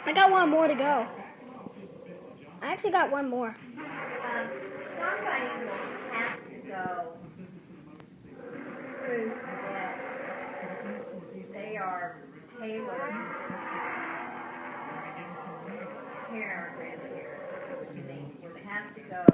I got one more to go. I actually got one more. Somebody will have to go through that. They are Taylor's parents. They have to go.